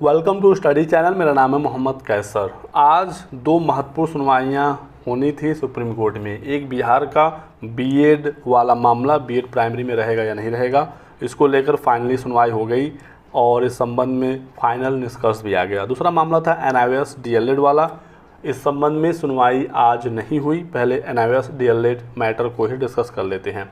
Welcome to study channel. मेरा नाम है मोहम्मद कैसर। आज दो महत्वपूर्ण सुनवाइयाँ होनी थी सुप्रीम कोर्ट में। एक बिहार का बीएड वाला मामला, बीएड प्राइमरी में रहेगा या नहीं रहेगा, इसको लेकर फाइनली सुनवाई हो गई और इस संबंध में फाइनल निष्कर्ष भी आ गया। दूसरा मामला था एनआईओएस डीएलएड वाला। इस संबंध में सुनवाई आज नहीं हुई। पहले एनआईओएस डीएलएड मैटर को ही डिस्कस कर लेते हैं।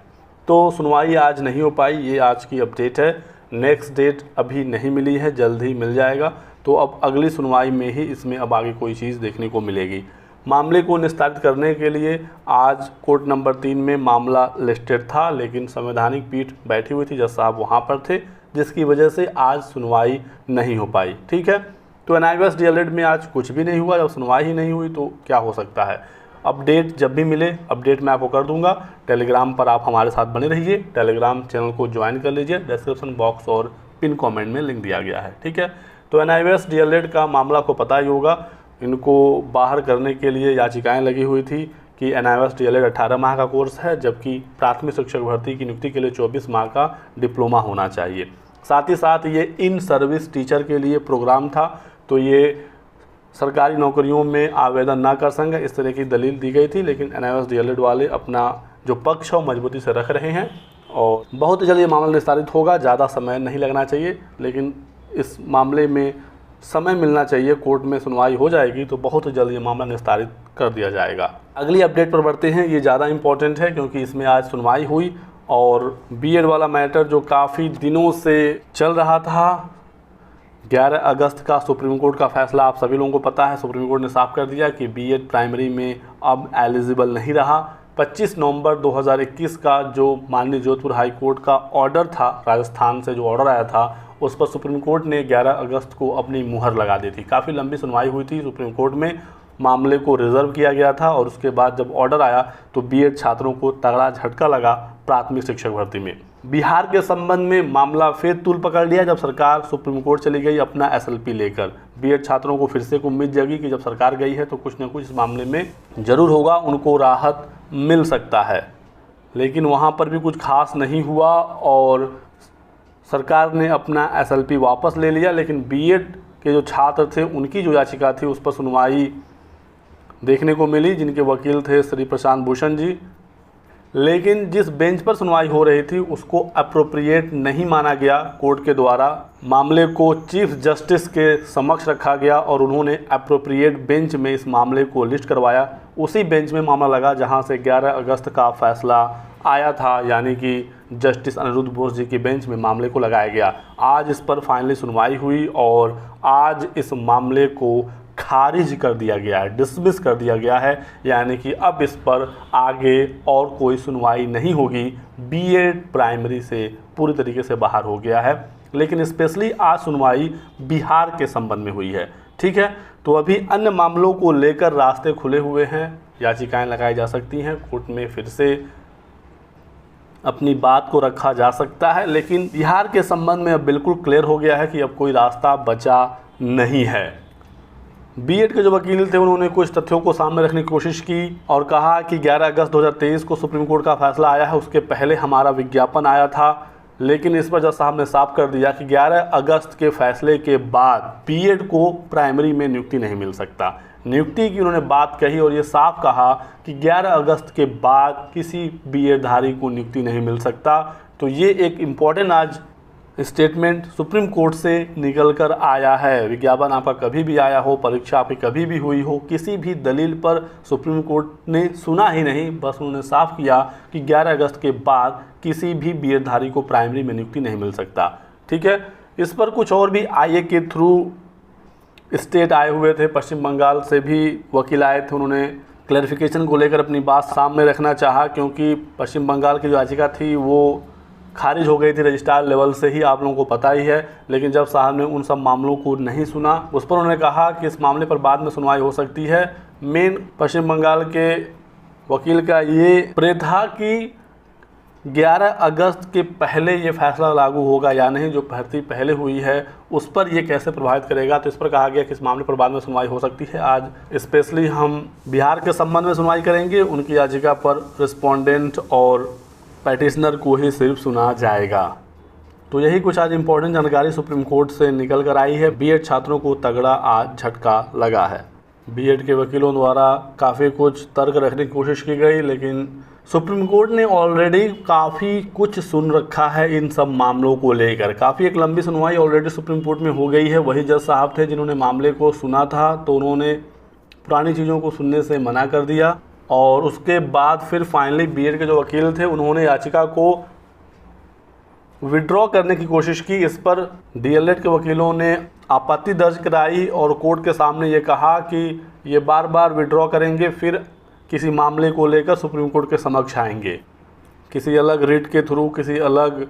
तो सुनवाई आज नहीं हो पाई, ये आज की अपडेट है। नेक्स्ट डेट अभी नहीं मिली है, जल्द ही मिल जाएगा। तो अब अगली सुनवाई में ही इसमें अब आगे कोई चीज़ देखने को मिलेगी। मामले को निस्तारित करने के लिए आज कोर्ट नंबर 3 में मामला लिस्टेड था, लेकिन संवैधानिक पीठ बैठी हुई थी, जज साहब वहाँ पर थे, जिसकी वजह से आज सुनवाई नहीं हो पाई। ठीक है, तो एनआईओएस डीएलएड में आज कुछ भी नहीं हुआ। जब सुनवाई ही नहीं हुई तो क्या हो सकता है। अपडेट जब भी मिले अपडेट मैं आपको कर दूंगा। टेलीग्राम पर आप हमारे साथ बने रहिए। टेलीग्राम चैनल को ज्वाइन कर लीजिए, डिस्क्रिप्शन बॉक्स और पिन कमेंट में लिंक दिया गया है। ठीक है, तो एनआईओएस डीएलएड का मामला को पता ही होगा। इनको बाहर करने के लिए याचिकाएं लगी हुई थी कि एनआईओएस डीएलएड 18 माह का कोर्स है, जबकि प्राथमिक शिक्षक भर्ती की नियुक्ति के लिए 24 माह का डिप्लोमा होना चाहिए। साथ ही साथ ये इन सर्विस टीचर के लिए प्रोग्राम था, तो ये सरकारी नौकरियों में आवेदन ना कर सकें, इस तरह की दलील दी गई थी। लेकिन एनआईओएस डीएलएड वाले अपना जो पक्ष है वो मजबूती से रख रहे हैं और बहुत जल्द ये मामला निस्तारित होगा। ज़्यादा समय नहीं लगना चाहिए, लेकिन इस मामले में समय मिलना चाहिए। कोर्ट में सुनवाई हो जाएगी तो बहुत जल्द ये मामला निस्तारित कर दिया जाएगा। अगली अपडेट पर बढ़ते हैं। ये ज़्यादा इंपॉर्टेंट है क्योंकि इसमें आज सुनवाई हुई और बीएड वाला मैटर जो काफ़ी दिनों से चल रहा था, 11 अगस्त का सुप्रीम कोर्ट का फैसला आप सभी लोगों को पता है। सुप्रीम कोर्ट ने साफ कर दिया कि बीएड प्राइमरी में अब एलिजिबल नहीं रहा। 25 नवंबर 2021 का जो माननीय जोधपुर हाई कोर्ट का ऑर्डर था, राजस्थान से जो ऑर्डर आया था, उस पर सुप्रीम कोर्ट ने 11 अगस्त को अपनी मुहर लगा दी थी। काफ़ी लंबी सुनवाई हुई थी सुप्रीम कोर्ट में, मामले को रिजर्व किया गया था और उसके बाद जब ऑर्डर आया तो बीएड छात्रों को तगड़ा झटका लगा प्राथमिक शिक्षक भर्ती में। बिहार के संबंध में मामला फिर तूल पकड़ लिया जब सरकार सुप्रीम कोर्ट चली गई अपना एसएलपी लेकर। बीएड छात्रों को फिर से उम्मीद जगी कि जब सरकार गई है तो कुछ न कुछ इस मामले में ज़रूर होगा, उनको राहत मिल सकता है। लेकिन वहाँ पर भी कुछ खास नहीं हुआ और सरकार ने अपना एसएलपी वापस ले लिया। लेकिन बीएड के जो छात्र थे उनकी जो याचिका थी उस पर सुनवाई देखने को मिली, जिनके वकील थे श्री प्रशांत भूषण जी। लेकिन जिस बेंच पर सुनवाई हो रही थी उसको अप्रोप्रिएट नहीं माना गया कोर्ट के द्वारा। मामले को चीफ जस्टिस के समक्ष रखा गया और उन्होंने अप्रोप्रिएट बेंच में इस मामले को लिस्ट करवाया। उसी बेंच में मामला लगा जहां से 11 अगस्त का फैसला आया था, यानी कि जस्टिस अनिरुद्ध बोस जी की बेंच में मामले को लगाया गया। आज इस पर फाइनली सुनवाई हुई और आज इस मामले को खारिज कर दिया गया है, डिसमिस कर दिया गया है, यानी कि अब इस पर आगे और कोई सुनवाई नहीं होगी। बीएड प्राइमरी से पूरी तरीके से बाहर हो गया है। लेकिन स्पेशली आज सुनवाई बिहार के संबंध में हुई है। ठीक है, तो अभी अन्य मामलों को लेकर रास्ते खुले हुए हैं, याचिकाएं लगाई जा सकती हैं, कोर्ट में फिर से अपनी बात को रखा जा सकता है। लेकिन बिहार के संबंध में अब बिल्कुल क्लियर हो गया है कि अब कोई रास्ता बचा नहीं है। बीएड के जो वकील थे उन्होंने कुछ तथ्यों को सामने रखने की कोशिश की और कहा कि 11 अगस्त 2023 को सुप्रीम कोर्ट का फैसला आया है, उसके पहले हमारा विज्ञापन आया था। लेकिन इस पर जज साहब ने साफ कर दिया कि 11 अगस्त के फैसले के बाद बीएड को प्राइमरी में नियुक्ति नहीं मिल सकता। नियुक्ति की उन्होंने बात कही और ये साफ कहा कि 11 अगस्त के बाद किसी बीएड धारी को नियुक्ति नहीं मिल सकता। तो ये एक इम्पॉर्टेंट आज स्टेटमेंट सुप्रीम कोर्ट से निकल कर आया है। विज्ञापन आपका कभी भी आया हो, परीक्षा आपकी कभी भी हुई हो, किसी भी दलील पर सुप्रीम कोर्ट ने सुना ही नहीं, बस उन्होंने साफ किया कि 11 अगस्त के बाद किसी भी बीएड धारी को प्राइमरी में नियुक्ति नहीं मिल सकता। ठीक है, इस पर कुछ और भी आईए के थ्रू स्टेट आए हुए थे, पश्चिम बंगाल से भी वकील आए थे। उन्होंने क्लैरिफिकेशन को लेकर अपनी बात सामने रखना चाहा, क्योंकि पश्चिम बंगाल की जो याचिका थी वो खारिज हो गई थी रजिस्ट्रार लेवल से ही, आप लोगों को पता ही है। लेकिन जब साहब ने उन सब मामलों को नहीं सुना, उस पर उन्होंने कहा कि इस मामले पर बाद में सुनवाई हो सकती है। मेन पश्चिम बंगाल के वकील का ये प्रे था कि 11 अगस्त के पहले ये फैसला लागू होगा या नहीं, जो भर्ती पहले हुई है उस पर ये कैसे प्रभावित करेगा। तो इस पर कहा गया कि इस मामले पर बाद में सुनवाई हो सकती है। आज स्पेशली हम बिहार के संबंध में सुनवाई करेंगे। उनकी याचिका पर रिस्पोंडेंट और पैटिशनर को ही सिर्फ सुना जाएगा। तो यही कुछ आज इम्पोर्टेंट जानकारी सुप्रीम कोर्ट से निकल कर आई है। बीएड छात्रों को तगड़ा आज झटका लगा है। बीएड के वकीलों द्वारा काफ़ी कुछ तर्क रखने की कोशिश की गई, लेकिन सुप्रीम कोर्ट ने ऑलरेडी काफ़ी कुछ सुन रखा है इन सब मामलों को लेकर। काफ़ी एक लंबी सुनवाई ऑलरेडी सुप्रीम कोर्ट में हो गई है। वही जज साहब थे जिन्होंने मामले को सुना था, तो उन्होंने पुरानी चीज़ों को सुनने से मना कर दिया और उसके बाद फिर फाइनली बीएड के जो वकील थे उन्होंने याचिका को विड्रॉ करने की कोशिश की। इस पर डीएलएड के वकीलों ने आपत्ति दर्ज कराई और कोर्ट के सामने ये कहा कि ये बार बार विड्रॉ करेंगे, फिर किसी मामले को लेकर सुप्रीम कोर्ट के समक्ष आएंगे किसी अलग रिट के थ्रू, किसी अलग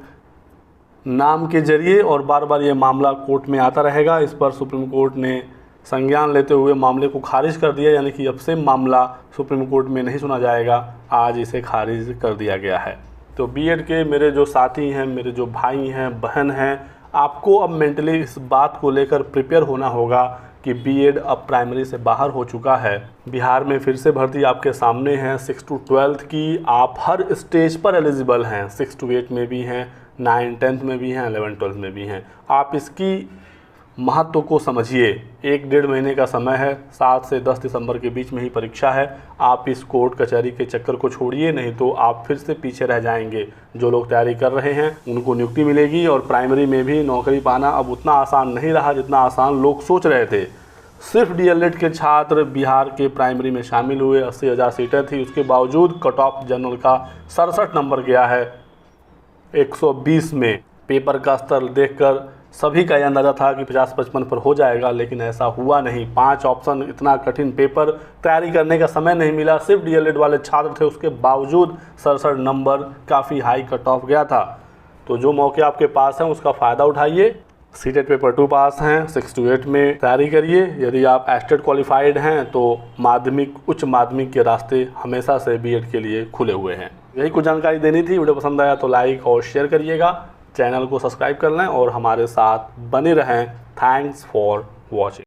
नाम के जरिए, और बार बार ये मामला कोर्ट में आता रहेगा। इस पर सुप्रीम कोर्ट ने संज्ञान लेते हुए मामले को खारिज कर दिया, यानी कि अब से मामला सुप्रीम कोर्ट में नहीं सुना जाएगा। आज इसे खारिज कर दिया गया है। तो बीएड के मेरे जो साथी हैं, मेरे जो भाई हैं, बहन हैं, आपको अब मेंटली इस बात को लेकर प्रिपेयर होना होगा कि बीएड अब प्राइमरी से बाहर हो चुका है। बिहार में फिर से भर्ती आपके सामने है 6 to 12 की। आप हर स्टेज पर एलिजिबल हैं, 6 to 8 में भी हैं, 9, 10th में भी हैं, 11, 12 में भी हैं। आप इसकी महत्व को समझिए। 1-1.5 महीने का समय है, 7 से 10 दिसंबर के बीच में ही परीक्षा है। आप इस कोर्ट कचहरी के चक्कर को छोड़िए, नहीं तो आप फिर से पीछे रह जाएंगे। जो लोग तैयारी कर रहे हैं उनको नियुक्ति मिलेगी और प्राइमरी में भी नौकरी पाना अब उतना आसान नहीं रहा जितना आसान लोग सोच रहे थे। सिर्फ डीएलएड के छात्र बिहार के प्राइमरी में शामिल हुए, 80,000 सीटें थी, उसके बावजूद कट ऑफ जनरल का 67 नंबर गया है 120 में। पेपर का स्तर देखकर सभी का यह अंदाज़ा था कि 50-55 पर हो जाएगा, लेकिन ऐसा हुआ नहीं। 5 ऑप्शन, इतना कठिन पेपर, तैयारी करने का समय नहीं मिला। सिर्फ डीएलएड वाले छात्र थे, उसके बावजूद 67 नंबर, काफ़ी हाई कट ऑफ गया था। तो जो मौके आपके पास हैं उसका फ़ायदा उठाइए। सीटेट पेपर 2 पास हैं, 6 to 8 में तैयारी करिए। यदि आप एस्टेट क्वालिफाइड हैं तो माध्यमिक, उच्च माध्यमिक के रास्ते हमेशा से बीएड के लिए खुले हुए हैं। यही कुछ जानकारी देनी थी। वीडियो पसंद आया तो लाइक और शेयर करिएगा, चैनल को सब्सक्राइब कर लें और हमारे साथ बने रहें। Thanks for watching.